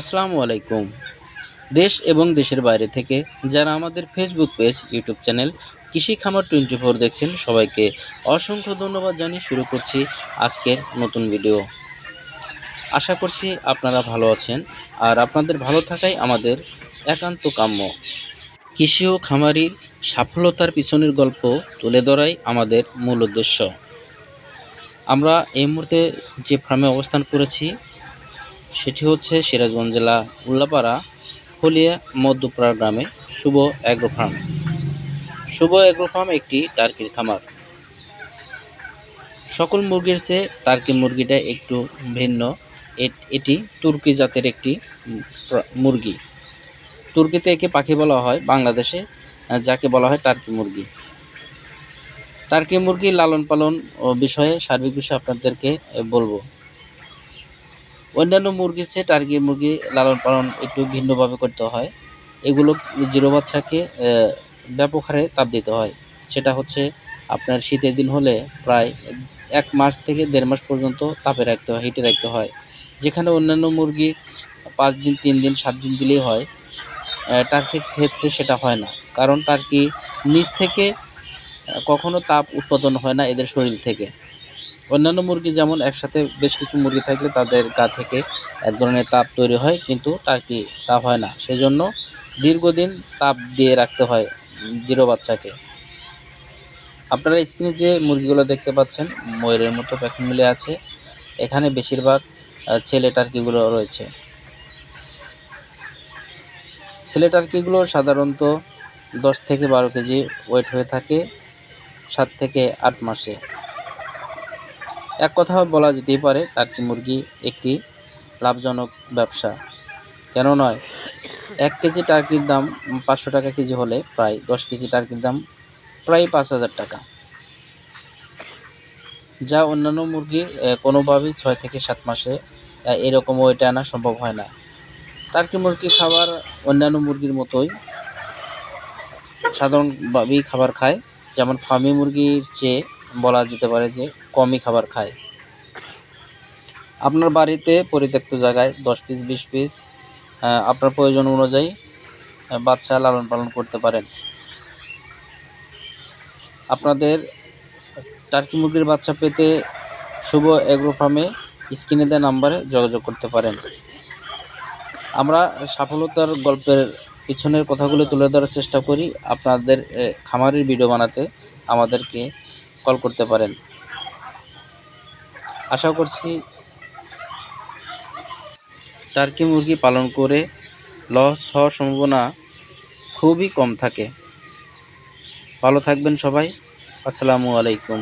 আসসালামু আলাইকুম। দেশ এবং দেশের বাইরে থেকে যারা আমাদের ফেসবুক পেজ, ইউটিউব চ্যানেল কৃষি খামার 24 দেখছেন, সবাইকে অসংখ্য ধন্যবাদ জানিয়ে শুরু করছি আজকের নতুন ভিডিও। আশা করছি আপনারা ভালো আছেন, আর আপনাদের ভালো থাকাই আমাদের একান্ত কাম্য। কৃষি ও খামারির সাফল্যতার পিছনের গল্প তুলে ধরাই আমাদের মূল উদ্দেশ্য। আমরা এই মুহূর্তে যে ফার্মে অবস্থান করেছি সেটি হচ্ছে সিরাজগঞ্জ জেলা উল্লাপাড়া ফলিয়া মধ্যপাড়া গ্রামে শুভ অ্যাগ্রো ফার্ম। শুভ অ্যাগ্রো ফার্ম একটি টার্কির খামার। সকল মুরগির চেয়ে টার্কি মুরগিটা একটু ভিন্ন। এটি তুর্কি জাতের একটি মুরগি। তুর্কিতে একে পাখি বলা হয়, বাংলাদেশে যাকে বলা হয় টার্কি মুরগি। টার্কি মুরগি লালন পালন ও বিষয়ে সার্বিক বিষয়ে আপনাদেরকে বলবো। অন্যান্য মুরগির চেয়ে টার্কি মুরগি লালন পালন একটু ভিন্নভাবে করতে হয়। এগুলো জিরো বাচ্চাকে ব্যাপক হারে তাপ দিতে হয়। সেটা হচ্ছে আপনার শীতের দিন হলে প্রায় 1 মাস থেকে 1.5 মাস পর্যন্ত তাপে রাখতে হয়, হিটে রাখতে হয়। যেখানে অন্যান্য মুরগি 5 দিন, 3 দিন, 7 দিন দিলেই হয়, টার্কির ক্ষেত্রে সেটা হয় না। কারণ টার্কি নিচ থেকে কখনো তাপ উৎপাদন হয় না এদের শরীর থেকে। অন্যান্য মুরগি যেমন একসাথে বেশ কিছু মুরগি থাকলে তাদের গা থেকে এক ধরনের তাপ তৈরি হয়, কিন্তু টার্কি তা হয় না। সেজন্য দীর্ঘদিন তাপ দিয়ে রাখতে হয় জিরো বাচ্চাকে। আপনারা স্ক্রিনে যে মুরগিগুলো দেখতে পাচ্ছেন ময়ূরের মতো প্যাকিং মিলে আছে, এখানে বেশিরভাগ ছেলে টার্কিগুলো রয়েছে। ছেলে টার্কিগুলো সাধারণত 10 থেকে 12 কেজি ওয়েট হয়ে থাকে 7 থেকে 8 মাসে। এক কথা বলা যেতেই পারে টার্কি মুরগি একটি লাভজনক ব্যবসা। কেন নয়? 1 কেজি টার্কির দাম 500 টাকা কেজি হলে প্রায় 10 কেজি টার্কির দাম প্রায় 5,000 টাকা, যা অন্যান্য মুরগি কোনোভাবেই 6 থেকে 7 মাসে এরকম ওয়েটে আনা সম্ভব হয় না। টার্কি মুরগি খাবার অন্যান্য মুরগির মতোই সাধারণভাবেই খাবার খায়, যেমন ফার্মি মুরগির চেয়ে বলা যেতে পারে যে কমই খাবার খায়। আপনার বাড়িতে পরিত্যক্ত জায়গায় 10 পিস 20 পিস আপনার প্রয়োজন অনুযায়ী বাচ্চা লালন পালন করতে পারেন। আপনাদের টার্কি মুরগির বাচ্চা পেতে শুভ অ্যাগ্রো ফার্মে স্ক্রিনে দেওয়া নাম্বারে যোগাযোগ করতে পারেন। আমরা সফলতার গল্পের পিছনের কথাগুলো তুলে ধরার চেষ্টা করি। আপনাদের খামারের ভিডিও বানাতে আমাদেরকে কল করতে পারেন। আশা করছি টার্কি মুরগি পালন করে লস হওয়ার সম্ভাবনা খুবই কম থাকে। ভালো থাকবেন সবাই। আসসালামু আলাইকুম।